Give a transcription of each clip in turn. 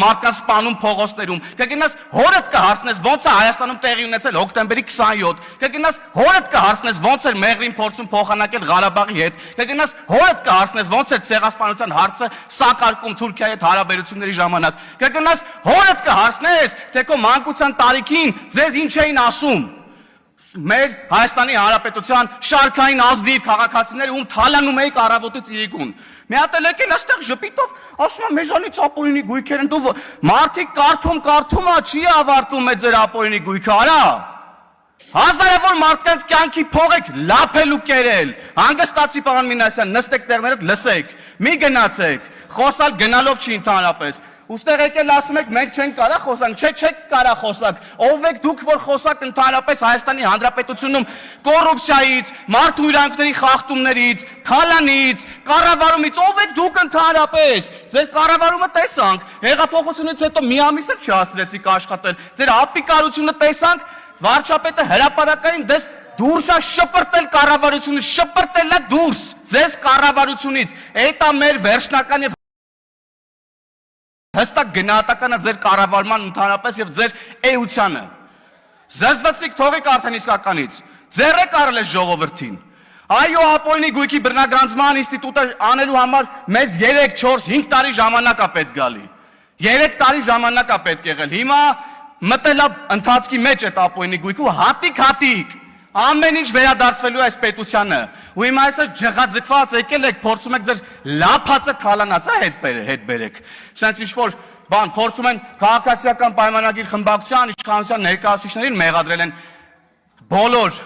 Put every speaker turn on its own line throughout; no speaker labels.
մարդկանց սպանում փողոցներում, կգնաս հորդ կհարցնես ոնց է Հայաստանում տեղի ունեցել հոկտեմբերի 27, կգնաս հորդ կհարցնես ոնց էր Մեղրին փորձում փոխանակել Ղարաբաղի հետ, կգնաս հորդ կհարցնես ոնց է ցեղասպանության հարցը սակարկում Թուրքիայի հետ հարաբերությունների ժամանակ, կգնաս հորդ կհարցնես, թե քո մանկության տարիքին ձեզ ինչ էին ասում մեր Հայաստանի Հանրապետության շարքային ազնիվ քաղաքացիները, ում թալանում էիք առավոտից իրիկուն։ Մի հատ էլ եկել այստեղ ժպիտով, ասում եմ մեզանից ապօրինի գույքեր են, դու մարդիկ կարդում չի ավարտվում է ձեր ապօրինի գույքը, արա։ Հազարավոր մարդկանց կյանքի փող եք լափելու կերել։ Հանգստացի պարոն Մինասյան, նստեք տեղներդ լսեք, մի գնացեք, խոսալ գնալով չի ընդհանրապես։ Ուստեղ եկել ասում եք մենք չենք կարա խոսանք, չեք կարա խոսանք, ով եք դուք որ խոսակ ընդհանրապես Հայաստանի Հանրապետությունում կոռուպցիայից, մարդու իրանքների խախտումներից, թալանից, կառավարումից, ով եք դուք ընդհանրապես, ձեր կառավարումը տեսանք, հեղափոխությունից հետո մի ամիս էլ չհասցրեցիք աշխատել, ձեր ապիկարությունը տեսանք, վարչապետը հրապարակային դες դուրս է շպրտել կառավարությունից, շպրտել է դուրս ձեզ կառավարությունից, դա մեր վերջնական եւ հստակ գնահատականը ձեր կառավարման ընդհանրապես եւ ձեր էությանը։ Զզվացրիք թողեք արդեն իսկականից։ Ձեռեք առել է ժողովրդին։ Այո, ապօրինի գույքի բռնագրանցման ինստիտուտը անելու համար մեզ 3, 4, 5 տարի ժամանակ է պետք գալի։ 3 տարի ժամանակ է պետք եղել։ Հիմա մտել է ընթացքի մեջ այդ ապօրինի գույքը հատիկ ամեն ինչ վերադարձվելու է այս պետությանը։ Ու հիմա այսպես ջղաձգված եկել եք, փորձում եք ձեր լափածը թալանացա հետ բերեք։ Սենց ինչ-որ բան փորձում են քաղաքացիական պայմանագիր խմբակցության իշխանության ներկայացուցիչներին մեղադրել են բոլոր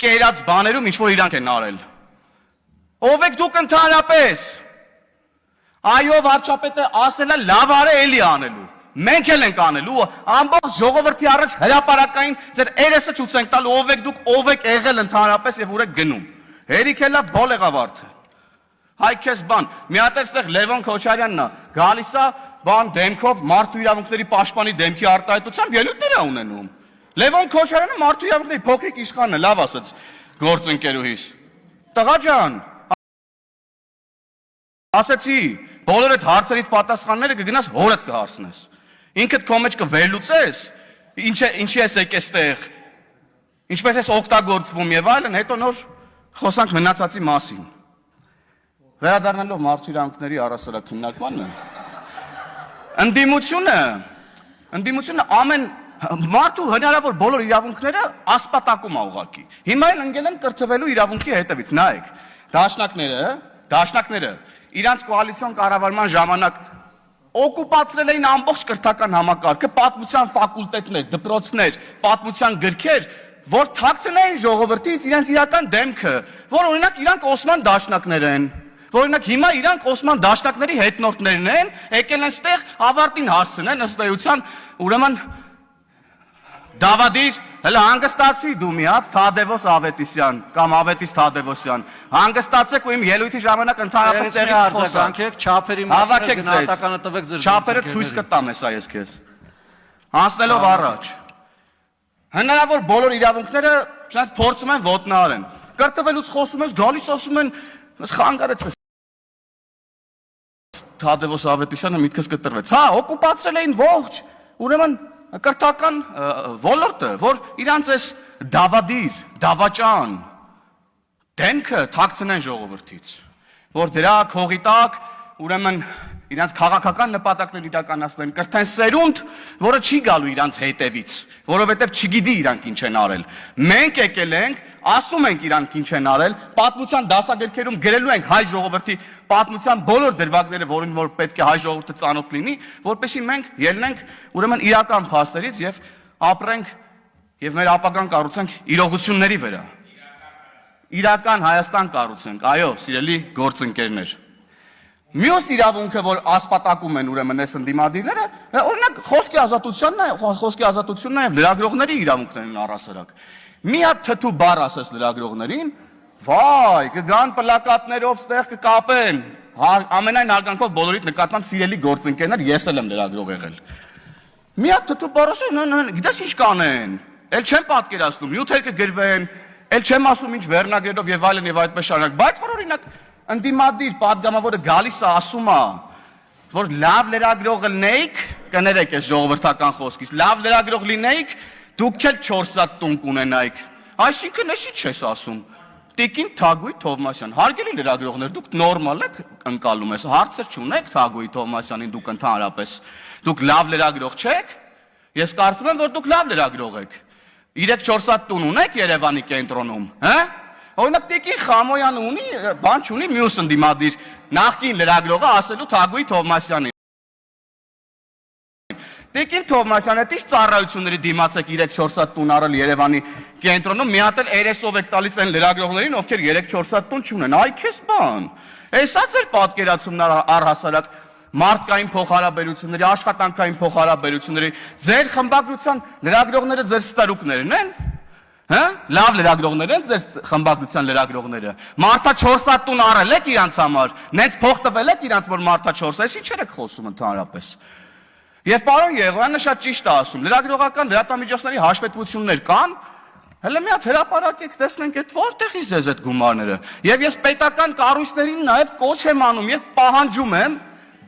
կերած բաներում ինչ-որ իրանք են արել։ Ով եք դուք ընդհանրապես։ Այո, վարչապետը ասել է լավ արե էլի անելու։ Մենք էլ ենք անելու, ամբողջ ժողովրդի առաջ հրապարակային ձեր երեսը ցույց տալու ով եք դուք, ով եք եղել ընդհանրապես եւ ուր եք գնում։ Հերիք էլա բոլ եղավարդը։ Հայ քեզ բան, մի հատ էստեղ Լևոն Քոչարյանն է, գալիս է բան դեմքով մարդու իրավունքների պաշտպանի դեմքի արտահայտությամբ ելույթներ է ունենում։ Լևոն Քոչարյանը մարդու իրավունքների փոքրիկ իշխանն է, լավ ասաց գործընկերուհիս։ Տղա ջան, ասացի, բոլոր այդ հարցերից պատասխանները կգնաս հորդ կհարցնես։ Ինքդ քո մեջ կվերլուծես, ինչի ես եկես տեղ, ինչպես ես օգտագործվում եւ այլն, հետո նոր խոսանք մնացածի մասին։ Վերադառնալով մարդու իրավունքների առասարակ քննարկմանը, ընդդիմությունը ամեն մարդու հնարավոր բոլոր իրավունքները ասպատակում է ուղղակի։ Հիմա էլ ընկել են կրթվելու իրավունքի հետևից, նայեք, դաշնակները իրանց կոալիցիոն կառավարման ժամանակ օկուպացրել էին ամբողջ կրթական համակարգը, պատմության ֆակուլտետներ, դպրոցներ, պատմության գրքեր, որ թաքցնեին ժողովրդից իրենց իրական դեմքը, որ օրինակ իրանք Օսման դաշնակներ են, որ օրինակ հիմա իրանք Օսման դաշնակների հետնորդներն են, եկել են ստեղ ավարտին հասցնեն ըստ էության, ուրեմն Դավադիր, հələ հանգստացի դու մի հատ Թադևոս Ավետիսյան կամ Ավետիս Թադևոսյան, հանգստացեք ու իմ ելույթի ժամանակ ընդհանրապես տեղից խոսանք,
չափերի մասին գնահատականը տվեք ձեր
չափերը ցույց կտամ հեսա ես քեզ։ Անցնելով առաջ։ Հնարավոր բոլոր իրավունքները ցած փորձում են ոտնահարեն։ Կրթվելուց խոսում ես, գալիս ասում են, խանգարեցես Թադևոս Ավետիսյանը միտքս կտրվեց։ Հա, օկուպացրել էին ողջ, ուրեմն կրթական ոլորտը, որ իրանց այս դավադիր, դավաճան դեմքը թաքցնեն ժողովրդից, որ դրա քողի տակ ուրեմն իրանց քաղաքական նպատակներ իրականացնեն, կրթեն սերունդ, որը չի գալու իրանց հետևից, որովհետև չգիտի իրանք ինչ են արել։ Մենք եկել ենք, ասում ենք իրանք ինչ են արել, պատմության դասագրքերում գրելու ենք հայ ժողովրդի պատմության բոլոր դրվագները, որին որ պետք է հայ ժողովուրդը ծանոթ լինի, որպեսզի մենք ելնենք ուրեմն իրական փաստերից եւ ապրենք եւ մեր ապագան կառուցենք իրողությունների վրա։ Իրական Հայաստան կառուցենք, այո, սիրելի գործընկերներ։ Մյուս իրավունքը, որ ասպատակում են ուրեմն այս ընդդիմադիրները, օրինակ խոսքի ազատությունն է եւ լրագրողների իրավունքներն առասարակ։ Մի հատ թթու բառ ասես լրագրողներին, վայ, կգան պլակատներով ստեղ կկապեն, ամենայն հարգանքով բոլորիդ նկատմամբ սիրելի գործընկերներ, ես էլ եմ լրագրող եղել։ Մի հատ թթու բառ ասեն, գիտես ինչ կանեն, էլ չեմ պատկերացնում, նյութեր կգրվեն, էլ չեմ ասում ինչ վերնագրերով եւ այլն եւ այդպես շարունակ, բայց որ օրինակ ընդդիմադիր պատգամավորը գալիս է ասում է, որ լավ լրագրող լինեիք, կներեք այս ժողովրդական խոսքից, լավ լրագրող լինեիք, դուք էլ 4 հատ տուն կունենայիք։ Այսինքն էսի չես ասում։ Տիկին Թագուհի Թովմասյան, հարգելի լրագրողներ, դուք նորմալ եք ընկալում ես, հարցեր չունեք Թագուհի Թովմասյանին դուք ընդհանրապես։ Դուք լավ լրագրող չեք։ Ես կարծում եմ, որ դուք լավ լրագրող եք։ 3-4 հատ տուն ունեք Երևանի կենտրոնում, հա՞։ Օրինակ Տիկին Խամոյանը ունի, բան չունի, մյուս ընդդիմադիր նախկին լրագրողը ասելու Թագուհի Թովմասյանին։ Տիկին Թովմասյանը դից ծառայությունների դիմացեք 3-4 հատ տուն առել Երևանի կենտրոնում, մի հատ էլ երեսով եք տալիս այն լրագրողներին, ովքեր 3-4 հատ տուն չունեն, այ քեզ բան։ Էսա ձեր պատկերացումն առհասարակ մարդկային փոխհարաբերությունների, աշխատանքային փոխհարաբերությունների, ձեր խմբագրության լրագրողները ձեր ստարուկներն են, հա՞։ Լավ լրագրողներ են ձեր խմբագրության լրագրողները։ Մարդա 4 հատ տուն առել եք իրանց համար, նենց փող տվել եք իրանց, որ մարդա 4, այս ինչեր եք խոսում ընդհանրապես։ Եվ պարոն Եղոյանը շատ ճիշտ է ասում, լրագրողական լրատվամիջոցների հաշվետվություններ կան, հələ մի հատ հրապարակեք, տեսնենք այդ որտեղից ձեզ այդ գումարները։ Եվ ես պետական կառույցներին նաև կոչ եմ անում եւ պահանջում եմ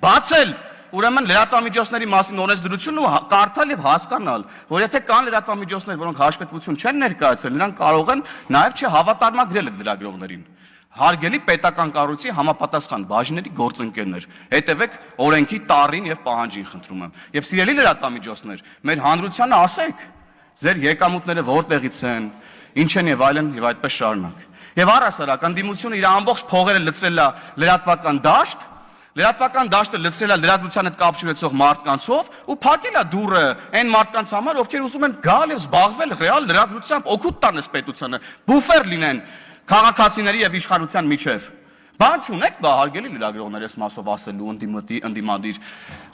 բացել ուրեմն լրատվամիջոցների մասին օրենսդրությունն ու կարդալ եւ հասկանալ, որ եթե կան լրատվամիջոցներ, որոնք հաշվետվություն չեն ներկայացրել, նրանք կարող են նաև չհավատարմագրել այդ լրագրողներին։ Հարգելի պետական կառույցի համապատասխան բաժինների գործընկերներ, հետևեք օրենքի տառին եւ պահանջին խնդրում եմ։ Եվ սիրելի լրատվամիջոցներ, մեր հանրությանը ասեք, ձեր եկամուտները որտեղից են, ինչ են եւ այլն եւ այդպես շարունակ։ Եվ առհասարակ ընդդիմությունը իր ամբողջ փողերը լցրել է լրատվական դաշտ, լրատվական դաշտը լցրել է լրատվության հետ կապ չունեցող մարդկանցով ու փակել է դուռը այն մարդկանց համար, ովքեր ուզում են գալ եւ զբաղվել ռեալ լրատվությամբ, օգուտ տան պետությանը, բուֆեր լինեն քաղաքացիների եւ իշխանության միջև։ Բան չունեք, բա հարգելի լրագրողներ, ես մասով ասելու ընդդիմադիր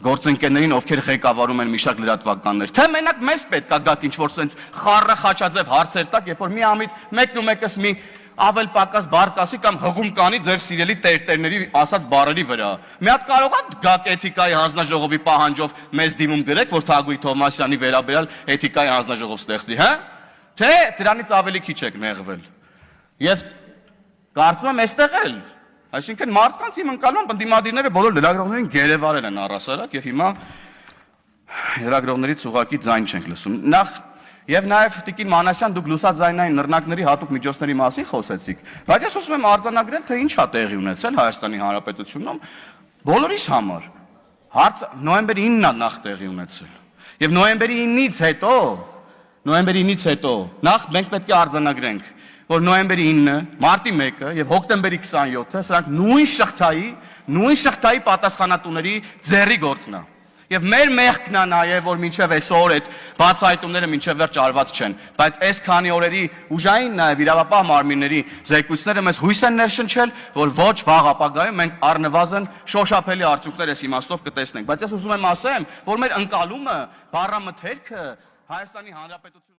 գործընկերներին, ովքեր ղեկավարում են մի շարք լրատվականներ, թե մենակ մեզ պետք է գաք ինչ-որ sense խառը խաչաձև հարցեր տակ, երբ որ մի ամիտ մեկն ու մեկս մի ավել պակաս բարկասի կամ հղում կանի ձեր սիրելի տերտերների ասած բառերի վրա։ Մի հատ կարող է գաք էթիկայի հանձնաժողովի պահանջով մեզ դիմում գրեք, որ Թագուհի Թովմասյանի վերաբերյալ էթիկայի հանձնաժողով ստեղծի, հա՞։ Թե դրանից ավելի քիչ եք նեղվել։ Եվ կարծում եմ այստեղ էլ, այսինքն մարդկանց իմ ընկալում ընդդիմադիրները բոլոր լրագրողներին գերեվարել են առհասարակ եւ հիմա լրագրողներից ուղղակի ձայն չենք լսում։ Եվ նաև Տիկին Մանասյան, դուք լուսաձայնային նռնակների հատուկ միջոցների մասին խոսեցիք, բայց ես ուզում եմ արձանագրել, թե ինչ է տեղի ունեցել Հայաստանի Հանրապետությունում բոլորիս համար։ Հարցը նոյեմբերի 9-ն է նախ տեղի ունեցել։ Եվ նոյեմբերի 9-ից հետո նախ մենք պետք է արձանագրենք, որ նոյեմբերի 9-ը, մարտի 1-ը եւ հոկտեմբերի 27-ը սրանք նույն շղթայի պատասխանատուների ձեռի գործն է։ Եվ մեր մեղքն է նաև, որ մինչև այսօր այդ բացահայտումները մինչև վերջ արված չեն, բայց այս քանի օրերի ուժային նաև իրավապահ մարմինների զեկույցները մեզ հույս են ներշնչել, որ ոչ վաղ ապագայում մենք առնվազն շոշափելի արդյունքներ այս իմաստով կտեսնենք, բայց ես ուզում եմ ասեմ, որ մեր ընկալումը, բառամթերքը Հայաստանի Հանրապետություն